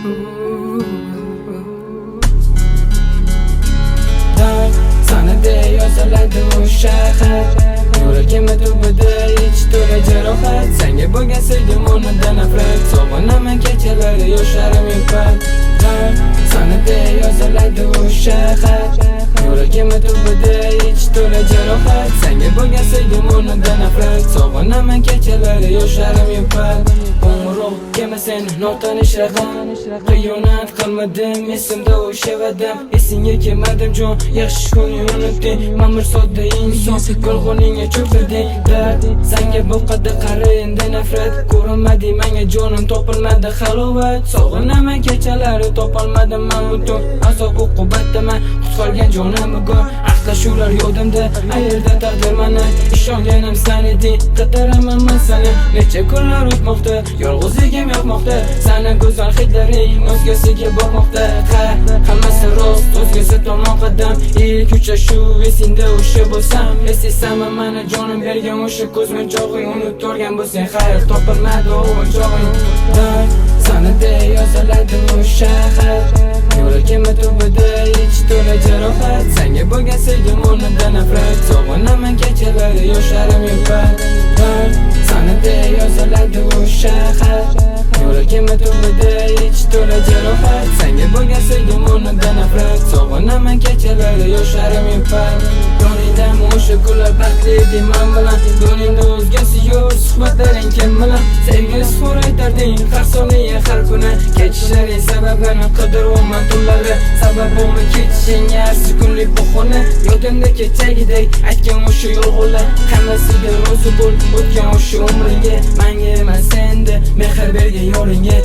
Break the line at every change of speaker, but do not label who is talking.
Sanada yoziladi o'sha xat, yuragimda tubida ich to'la jarohat. Senga bo'lgan sevgim o'rnidan nafrat, sog'inaman kechalari yoshlarim yupar. Sanada yoziladi o'sha xat, yuragimda tubida ich to'la jarohat. Senga bo'lgan sevgim o'rnidan nafrat, sog'inaman kechalari yoshlarim yupar. Qo'ng'iroq kelmasin notanish raqam, xiyonat qilmadim esimda o'sha vadim. Esingga kelmadim jon, yaxshi kunni unutding. Men bir sodda inson, g'ulg'uningga cho'kirding. Dard senga bu qadar qara endi nafrat, ko'rinmading menga jonim, topilmadi halovat. Sog'inaman kechalari topolmadim men butun azob uqubatdaman, qutqargan jonim bugun. Shular yodimda, ayerda taqdir mani, ishonganim sen eding. Qidiraman men seni, necha kunlar o'tmoqda, yolg'izligim yoqmoqda. Seni go'zal hidlaring o'zgasiga bormoqda. Hammasi rost, o'zgasi tomon qadam. Ilk uchrashuv esingda o'sha bo'lsam, eslaysanmi mani jonim bergan o'sha ko'z munchog'ing. Unutorgan bo'lsang xayr, topilmadi o'yinchog'ing. Sanada yoziladi o'sha xat, yuragimda tubida ich to'la jarohat. Senga bo'lgan sevgim o'rnidan nafrat, sog'inaman kechalari yoshlarim yupar. Sanada yoziladi o'sha xat, yuragimda tubida ich to'la jarohat. Senga bo'lgan sevgim o'rnidan nafrat, sog'inaman kechalari yoshlarim yupar. Yoningdan o'sha kunlar baxtli edim men bilan, yoningda o'zgasi yo'q, suhbatlaring kim bilan. Sevgi suhur aytarding har soniya har kuni, kechishlaring sababini qidiryapman tunlari. Sababimi ketishing har sekunlik bahona, yodimda kechagidek aytgan o'sha yolg'onlar. Hammasiga rozi bo'l o'tgan o'sha umringga, menga emas endi mehr bergan yoringga.